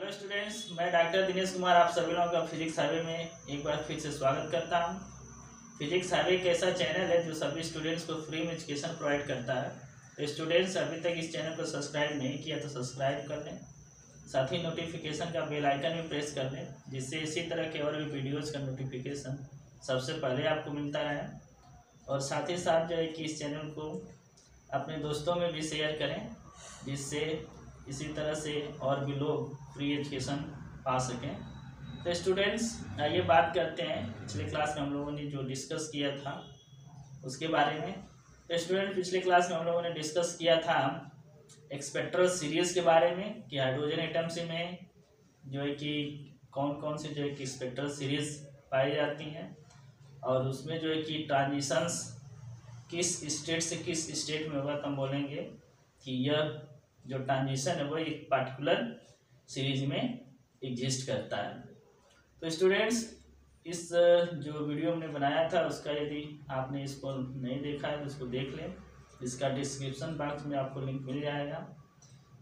Hello students, मैं doctor Dinesh Kumar आप सभी लोगों का फिजिक्स हाईवे में एक बार फिर से स्वागत करता हूं। फिजिक्स हाईवे एक ऐसा चैनल है जो सभी स्टूडेंट्स को फ्री में एजुकेशन प्रोवाइड करता है। तो स्टूडेंट्स अभी तक इस चैनल को सब्सक्राइब नहीं किया तो सब्सक्राइब कर लें, साथ ही नोटिफिकेशन का बेल आइकन भी प्रेस कर लें, जिससे इसी तरह के और भी वीडियोज़ का नोटिफिकेशन सबसे पहले आपको मिलता रहे। और साथ ही साथ जो है कि इस चैनल को अपने दोस्तों में भी शेयर करें, जिससे इसी तरह से और भी लोग फ्री एजुकेशन पा सकें। तो स्टूडेंट्स आइए बात करते हैं पिछले क्लास में हम लोगों ने जो डिस्कस किया था उसके बारे में। तो स्टूडेंट पिछले क्लास में हम लोगों ने डिस्कस किया था स्पेक्ट्रल सीरीज़ के बारे में कि हाइड्रोजन एटम्स में जो है कि कौन कौन से जो है कि स्पेक्ट्रल सीरीज़ पाई जाती हैं, और उसमें जो है कि ट्रांजिशंस किस स्टेट से किस स्टेट में होगा तो हम बोलेंगे कि यह जो ट्रांजिशन है वो एक पार्टिकुलर सीरीज में एग्जिस्ट करता है। तो स्टूडेंट्स इस जो वीडियो हमने बनाया था उसका यदि आपने इसको नहीं देखा है तो उसको देख लें, इसका डिस्क्रिप्शन बॉक्स में आपको लिंक मिल जाएगा।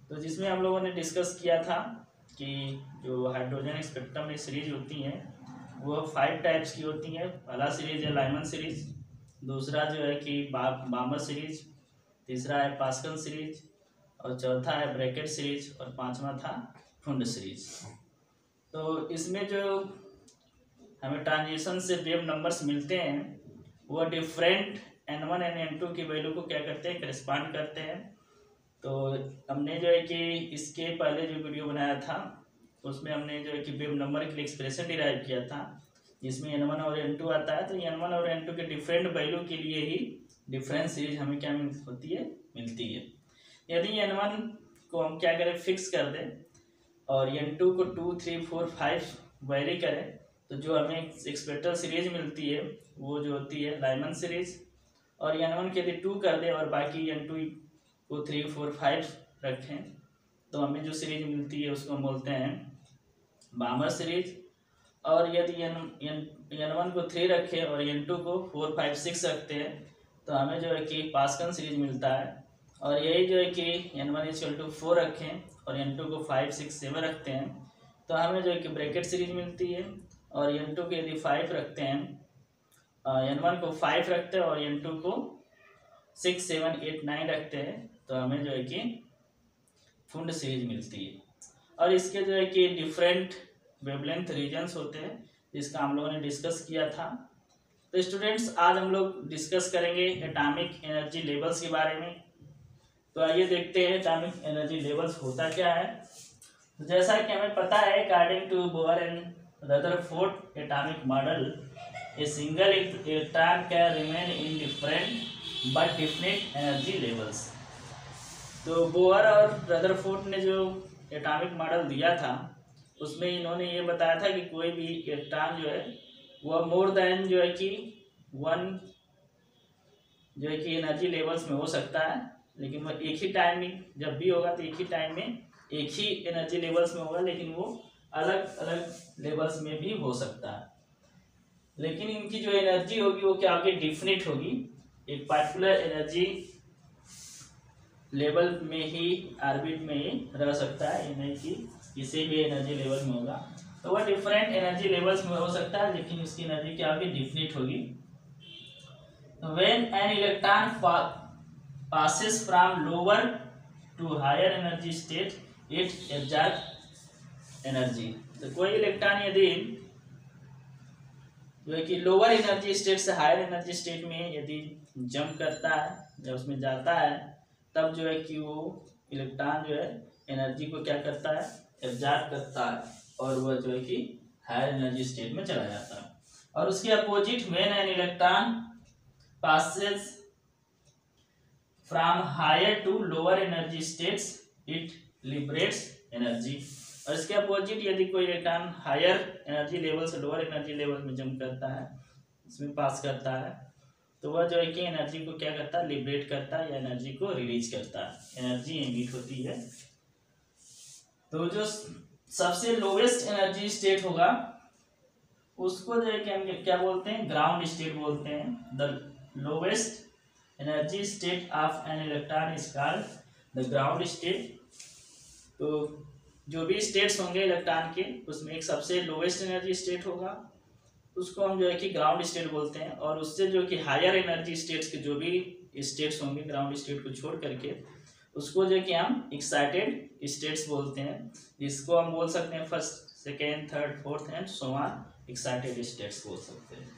तो जिसमें हम लोगों ने डिस्कस किया था कि जो हाइड्रोजन स्पेक्ट्रम में सीरीज होती हैं वो 5 टाइप्स की होती हैं। पहला सीरीज है लाइमन सीरीज, दूसरा जो है कि बामर सीरीज, तीसरा है पास्कल सीरीज, और चौथा है ब्रैकेट सीरीज, और पांचवा था फुंड सीरीज। तो इसमें जो हमें ट्रांजिशन से वेव नंबर्स मिलते हैं वो डिफरेंट n1 और n2 की वैल्यू को क्या करते हैं, करेस्पॉन्ड करते हैं। तो हमने जो है कि इसके पहले जो वीडियो बनाया था उसमें हमने जो है कि वेव नंबर के लिए एक्सप्रेशन डिराइव किया था, जिसमें n1 और n2 आता है। तो n1 और n2 के डिफरेंट वैल्यू के लिए ही डिफरेंट सीरीज हमें क्या मिलती है। यदि n1 को हम क्या करें, फिक्स कर दें, और n2 को 2, 3, 4, 5 वेरी करें, तो जो हमें स्पेक्ट्रल सीरीज मिलती है वो जो होती है लाइमन सीरीज। और n1 के यदि 2 कर दें और बाकी n2 को 3, 4, 5 रखें तो हमें जो सीरीज मिलती है उसको हम बोलते हैं बामर सीरीज। और यदि n1 को 3 रखें और n2 को 4, 5, 6 रखते हैं तो हमें जो है कि पास्कल सीरीज मिलता है। और यही जो है कि n1 = 4 रखें और n2 को 5, 6, 7 रखते हैं तो हमें जो है कि ब्रैकेट सीरीज मिलती है। और n2 के यदि 5 रखते हैं, n1 को 5 रखते हैं और n2 को 6, 7, 8, 9 रखते हैं तो हमें जो है कि फुंड सीरीज मिलती है। और इसके जो है कि डिफरेंट वेवलेंथ रीजन्स होते हैं, जिसका हम लोगों ने डिस्कस किया था। तो स्टूडेंट्स आज हम लोग डिस्कस करेंगे एटॉमिक एनर्जी लेवल्स के बारे में। तो आइए देखते हैं एटॉमिक एनर्जी लेवल्स होता क्या है। तो जैसा कि हमें पता है, according to Bohr and Rutherford atomic model, a single electron can remain in different but different energy levels. तो बोर और रदरफोर्ड ने जो एटॉमिक मॉडल दिया था उसमें इन्होंने ये बताया था कि कोई भी इलेक्ट्रॉन जो है वह मोर देन जो है कि 1 जो है कि एनर्जी लेवल्स में हो सकता है, लेकिन वो एक ही टाइम में जब भी होगा तो एक ही टाइम में एक ही एनर्जी लेवल्स में होगा, लेकिन वो अलग अलग लेवल्स में भी हो सकता है। लेकिन इनकी जो एनर्जी होगी वो क्या होगी, डिफिनिट होगी। एक पार्टिकुलर एनर्जी लेवल में ही ऑर्बिट में ही रह सकता है, ये नहीं कि किसी भी एनर्जी लेवल में होगा। तो वह डिफरेंट एनर्जी लेवल्स में हो सकता है, लेकिन उसकी एनर्जी क्या होगी, डिफिनिट होगी। When an electron passes from lower to higher energy state, it absorbs energy। तो कोई इलेक्ट्रॉन यदि जो है कि लोअर एनर्जी स्टेट से हायर एनर्जी स्टेट में यदि जंप करता है, जब उसमें जाता है, तब जो है कि वो इलेक्ट्रॉन जो है एनर्जी को क्या करता है, एब्जॉर्ब करता है, और वह जो है कि हायर एनर्जी स्टेट में चला जाता है। और उसके opposite, when an electron passes from higher to lower energy states, it liberates energy। और इसके अपोजिट यदि कोई इलेक्ट्रॉन हायर एनर्जी लेवल से लोअर एनर्जी लेवल में जंप करता है, इसमें पास करता है, तो वह जो है कि एनर्जी को क्या करता है, लिबरेट करता है या एनर्जी को रिलीज करता है, एनर्जी एमिट होती है। तो जो सबसे लोवेस्ट एनर्जी स्टेट होगा उसको जो है कि हम क्या बोलते हैं, ग्राउंड स्टेट बोलते हैं। The lowest energy state of an electron is called the ground state. तो जो भी स्टेट्स होंगे इलेक्ट्रॉन के, उसमें एक सबसे लोवेस्ट एनर्जी स्टेट होगा, उसको हम जो है कि ग्राउंड स्टेट बोलते हैं। और उससे जो कि हायर एनर्जी स्टेट्स के जो भी स्टेट्स होंगे ग्राउंड स्टेट को छोड़ करके, उसको जो कि हम एक्साइटेड स्टेट्स बोलते हैं, जिसको हम बोल सकते हैं first, second, third, fourth and so on excited states बोल सकते हैं।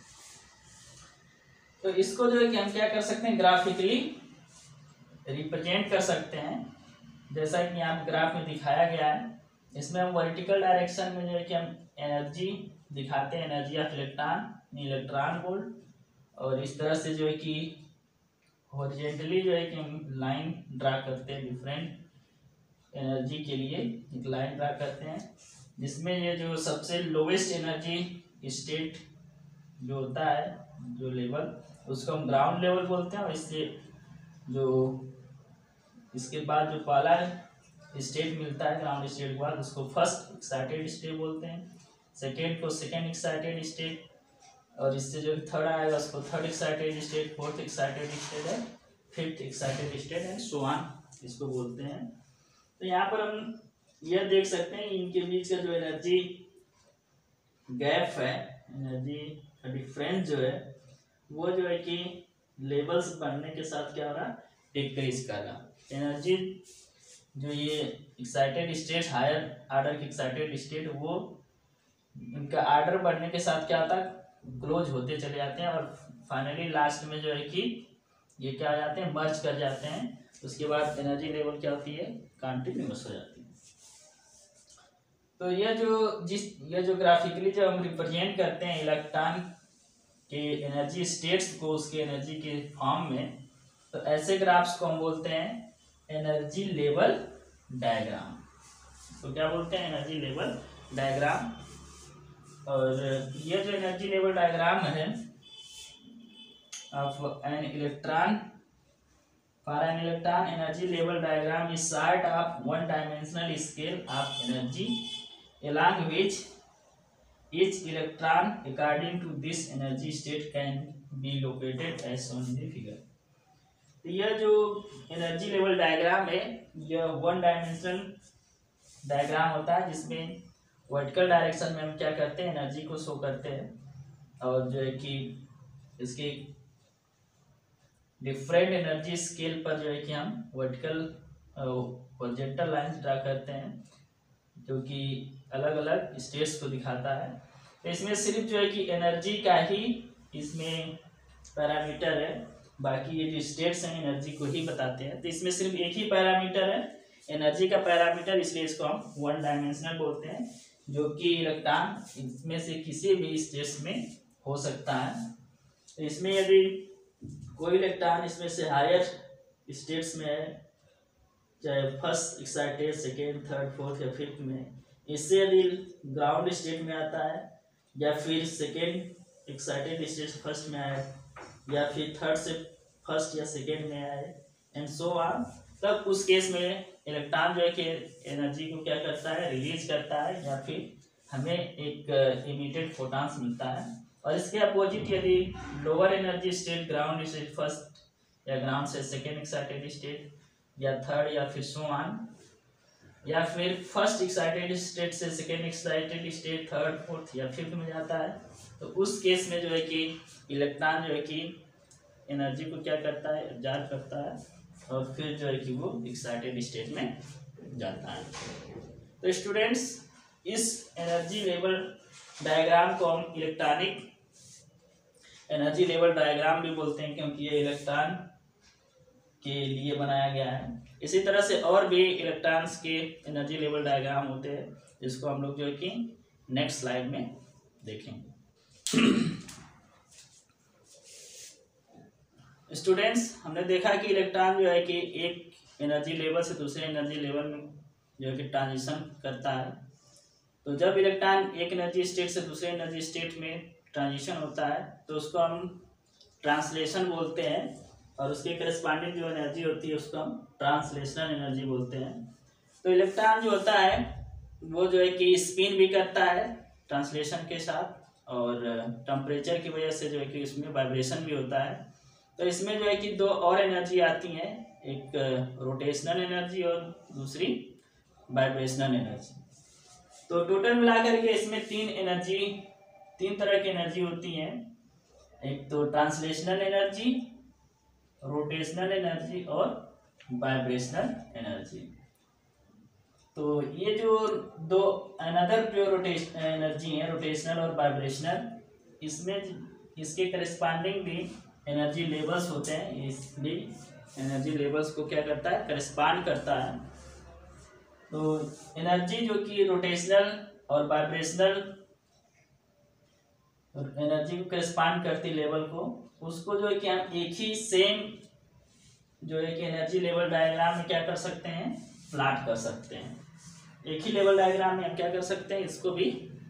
तो इसको जो है कि हम क्या कर सकते हैं, ग्राफिकली रिप्रेजेंट कर सकते हैं, जैसा कि यहाँ ग्राफ में दिखाया गया है। इसमें हम वर्टिकल डायरेक्शन में जो है कि हम एनर्जी दिखाते हैं, एनर्जी ऑफ इलेक्ट्रॉन वोल्ट, और इस तरह से जो है कि हॉरिजॉन्टली जो है कि हम लाइन ड्रा करते हैं, डिफरेंट एनर्जी के लिए एक लाइन ड्रा करते हैं, जिसमें ये जो सबसे लोवेस्ट एनर्जी स्टेट जो होता है, जो लेवल, उसको हम ग्राउंड लेवल बोलते हैं। और इससे जो इसके बाद जो पहला स्टेट मिलता है ग्राउंड स्टेट के बाद, उसको फर्स्ट एक्साइटेड स्टेट बोलते हैं, सेकेंड को सेकेंड एक्साइटेड स्टेट, और इससे जो थर्ड आएगा उसको third excited state, fourth excited state है, fifth excited state and so on इसको बोलते हैं। तो यहाँ पर हम यह देख सकते हैं इनके बीच का जो एनर्जी गैप है, एनर्जी का डिफरेंस जो है, वो जो है कि लेवल्स बढ़ने के साथ क्या हो रहा, डिक्रीज कर रहा। एनर्जी जो ये एक्साइटेड स्टेट, हायर आर्डर के एक्साइटेड स्टेट, वो इनका आर्डर बढ़ने के साथ क्या होता है, क्लोज होते चले जाते हैं, और फाइनली लास्ट में जो है कि ये क्या हो जाते हैं, मर्ज कर जाते हैं। उसके बाद एनर्जी लेवल क्या होती है, कंटिन्यूअस हो जाती है। तो ये जो ग्राफिकली जो हम रिप्रेजेंट करते हैं इलेक्ट्रॉन के एनर्जी स्टेट्स को उसके एनर्जी के फॉर्म में, तो ऐसे ग्राफ्स को हम बोलते हैं एनर्जी लेवल डायग्राम। तो क्या बोलते हैं, एनर्जी लेवल डायग्राम। और ये जो एनर्जी लेवल डायग्राम है of an electron, for an electron energy level diagram is sort of one dimensional scale of energy along which each electron according to this energy state can be located as shown in the figure। तो यह जो energy level diagram है, यह one dimensional diagram होता है, जिसमें vertical direction में हम क्या करते हैं, एनर्जी को शो करते हैं, और जो है कि इसके डिफरेंट एनर्जी स्केल पर जो है कि हम वर्टिकल हॉरिजॉन्टल लाइंस ड्रा करते हैं, जो कि अलग अलग स्टेट्स को दिखाता है। तो इसमें सिर्फ जो है कि एनर्जी का ही इसमें पैरामीटर है, बाकी ये जो स्टेट्स हैं एनर्जी को ही बताते हैं। तो इसमें सिर्फ एक ही पैरामीटर है, एनर्जी का पैरामीटर, इसलिए इसको हम वन डायमेंशनल बोलते हैं, जो कि इलेक्ट्रॉन इसमें से किसी भी स्टेट्स में हो सकता है। तो इसमें यदि कोई इलेक्ट्रॉन इसमें से हायर स्टेट्स में है, चाहे first excited, second, third, fourth या फिफ्थ में, इससे यदि ग्राउंड स्टेट में आता है, या फिर सेकेंड एक्साइटेड स्टेट फर्स्ट में आए, या फिर थर्ड से फर्स्ट या सेकेंड में आए एंड सो ऑन, तब उस केस में इलेक्ट्रॉन जो है कि एनर्जी को क्या करता है, रिलीज करता है, या फिर हमें एक इमिटेड फोटॉन्स मिलता है। और इसके अपोजिट यदि lower energy state, ground state first या ग्राउंड से सेकेंड एक्साइटेड स्टेट या थर्ड या फिर सो ऑन, या फिर फर्स्ट एक्साइटेड स्टेट से second excited state, third, fourth या फिफ्थ में जाता है, तो उस केस में जो है कि इलेक्ट्रॉन जो है कि एनर्जी को क्या करता है, एब्जॉर्ब करता है, और फिर जो है कि वो एक्साइटेड स्टेट में जाता है। तो स्टूडेंट्स, इस एनर्जी लेवल डायग्राम को हम इलेक्ट्रॉनिक एनर्जी लेवल डायग्राम भी बोलते हैं, क्योंकि ये इलेक्ट्रॉन के लिए बनाया गया है। इसी तरह से और भी इलेक्ट्रॉन्स के एनर्जी लेवल डायग्राम होते हैं, जिसको हम लोग जो है कि नेक्स्ट स्लाइड में देखेंगे। स्टूडेंट्स, हमने देखा कि इलेक्ट्रॉन जो है कि एक एनर्जी लेवल से दूसरे एनर्जी लेवल में जो है कि ट्रांजिशन करता है। तो जब इलेक्ट्रॉन एक एनर्जी स्टेट से दूसरे एनर्जी स्टेट में ट्रांजिशन होता है, तो उसको हम ट्रांसलेशन बोलते हैं, और उसके करस्पॉन्डिंग जो एनर्जी होती है उसको हम ट्रांसलेशनल एनर्जी बोलते हैं। तो इलेक्ट्रॉन जो होता है वो जो है कि स्पिन भी करता है ट्रांसलेशन के साथ, और टेम्परेचर की वजह से जो है कि उसमें वाइब्रेशन भी होता है। तो इसमें जो है कि दो और एनर्जी आती हैं, एक रोटेशनल एनर्जी और दूसरी वाइब्रेशनल एनर्जी। तो टोटल मिलाकर के इसमें तीन तरह की एनर्जी होती है। एक तो ट्रांसलेशनल एनर्जी, रोटेशनल एनर्जी और वाइब्रेशनल एनर्जी। तो ये जो दो अनदर जो एनर्जी है, रोटेशनल और वाइब्रेशनल, इसमें इसके करस्पॉन्डिंग भी एनर्जी लेवल्स होते हैं, इसलिए एनर्जी लेवल्स को क्या करता है, करस्पॉन्ड करता है। तो एनर्जी जो कि रोटेशनल और वाइब्रेशनल एनर्जी को करस्पॉन्ड करती लेवल को, उसको जो है कि हम एक ही सेम जो है कि एनर्जी लेवल डायग्राम में क्या कर सकते हैं, प्लॉट कर सकते हैं। एक ही लेवल डायग्राम में हम क्या कर सकते हैं, इसको भी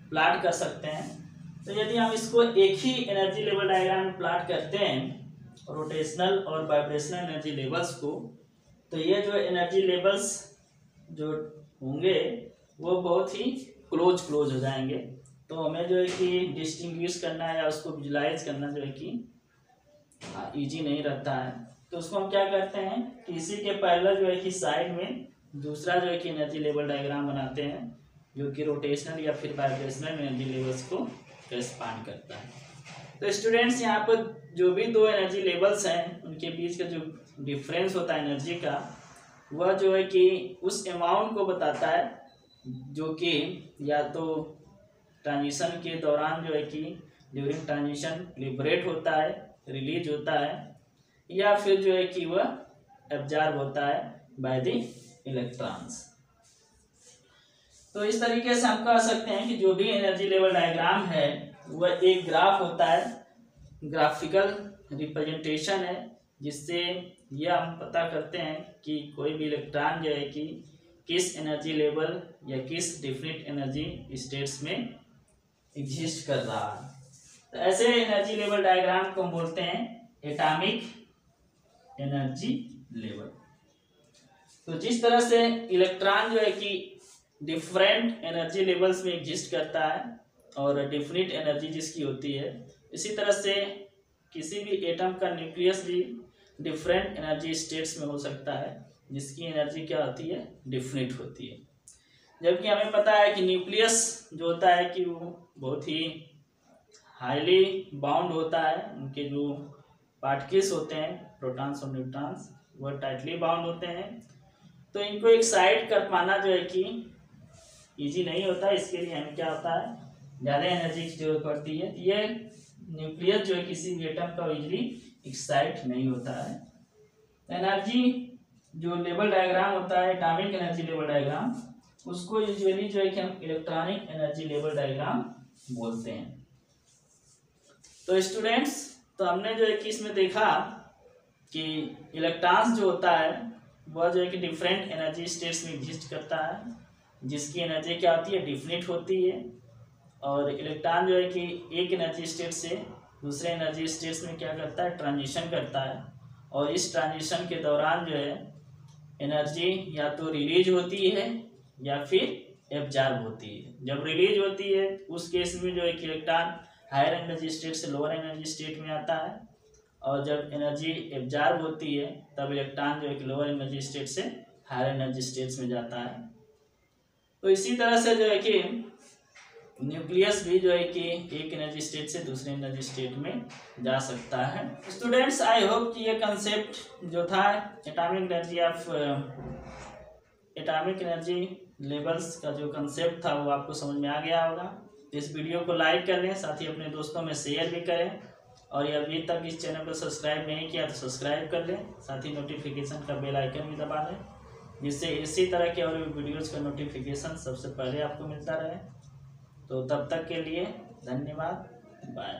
प्लॉट कर सकते हैं। तो यदि हम इसको एक ही एनर्जी लेवल डायग्राम में प्लॉट करते हैं रोटेशनल और वाइब्रेशनल एनर्जी लेवल्स को, तो ये जो एनर्जी लेवल्स जो होंगे वो बहुत ही क्लोज हो जाएंगे। तो हमें जो है कि डिस्टिंग्विश करना है या उसको विजुलाइज करना जो है कि इजी नहीं रहता है। तो उसको हम क्या करते हैं कि इसी के पैरेलल जो है कि साइड में दूसरा जो है कि एनर्जी लेवल डायग्राम बनाते हैं, जो कि रोटेशनल या फिर वाइब्रेशनल एनर्जी लेवल्स को करस्पॉन्ड करता है। तो स्टूडेंट्स, यहाँ पर जो भी दो एनर्जी लेवल्स हैं उनके बीच का जो डिफरेंस होता है एनर्जी का, वह जो है कि उस अमाउंट को बताता है जो कि या तो ट्रांजिशन के दौरान जो है कि ड्यूरिंग ट्रांजिशन लिबरेट होता है, रिलीज होता है, या फिर जो है कि वह एब्जॉर्ब होता है बाय द इलेक्ट्रॉन्स। तो इस तरीके से हम कह सकते हैं कि जो भी एनर्जी लेवल डायग्राम है वह एक ग्राफ होता है, ग्राफिकल रिप्रेजेंटेशन है, जिससे यह हम पता करते हैं कि कोई भी इलेक्ट्रॉन जो है कि किस एनर्जी लेवल या किस डिफरेंट एनर्जी स्टेट्स में एग्जिस्ट कर रहा है। तो ऐसे एनर्जी लेवल डायग्राम को हम बोलते हैं एटॉमिक एनर्जी लेवल। तो जिस तरह से इलेक्ट्रॉन जो है कि डिफरेंट एनर्जी लेवल्स में एग्जिस्ट करता है और डिफरेंट एनर्जी जिसकी होती है, इसी तरह से किसी भी एटम का न्यूक्लियस भी डिफरेंट एनर्जी स्टेट्स में हो सकता है, जिसकी एनर्जी क्या होती है, डिफरेंट होती है। जबकि हमें पता है कि न्यूक्लियस जो होता है कि वो बहुत ही हाईली बाउंड होता है, उनके जो पार्टिकल्स होते हैं प्रोटॉन्स और न्यूट्रॉन्स वह टाइटली बाउंड होते हैं। तो इनको एक साइड कर पाना जो है कि इजी नहीं होता, इसके लिए हमें क्या होता है, ज़्यादा एनर्जी की जरूरत पड़ती है। ये न्यूक्लियस जो है किसी भी एटम का इजीली एक्साइट नहीं होता है। एनर्जी जो लेवल डायग्राम होता है, एटॉमिक एनर्जी लेवल डायग्राम, उसको यूजुअली जो है कि हम इलेक्ट्रॉनिक एनर्जी लेवल डायग्राम बोलते हैं। तो स्टूडेंट्स, तो हमने जो है कि इसमें देखा कि इलेक्ट्रॉन्स जो होता है वह जो है कि डिफरेंट एनर्जी स्टेट्स में एग्जिस्ट करता है, जिसकी एनर्जी क्या होती है, डिफरेंट होती है। और इलेक्ट्रॉन जो है कि एक एनर्जी स्टेट से दूसरे एनर्जी स्टेट्स में क्या करता है, ट्रांजिशन करता है। और इस ट्रांजिशन के दौरान जो है एनर्जी या तो रिलीज होती है या फिर एब्जॉर्ब होती है। जब रिलीज होती है उस केस में जो है कि इलेक्ट्रॉन हायर एनर्जी स्टेट से लोअर एनर्जी स्टेट में आता है, और जब एनर्जी एब्जॉर्ब होती है तब इलेक्ट्रॉन जो है कि लोअर एनर्जी स्टेट से हायर एनर्जी स्टेट्स में जाता है। तो इसी तरह से जो है कि न्यूक्लियस भी जो है कि एक एनर्जी स्टेट से दूसरे एनर्जी स्टेट में जा सकता है। स्टूडेंट्स, आई होप कि ये कंसेप्ट जो था एटॉमिक एनर्जी लेवल्स का जो कंसेप्ट था वो आपको समझ में आ गया होगा। इस वीडियो को लाइक कर लें, साथ ही अपने दोस्तों में शेयर भी करें, और ये अभी तक इस चैनल को सब्सक्राइब नहीं किया तो सब्सक्राइब कर लें, साथ ही नोटिफिकेशन का बेल आइकन भी दबा दें, जिससे इसी तरह के और भी वीडियोज़ का नोटिफिकेशन सबसे पहले आपको मिलता रहे। तो तब तक के लिए धन्यवाद, बाय।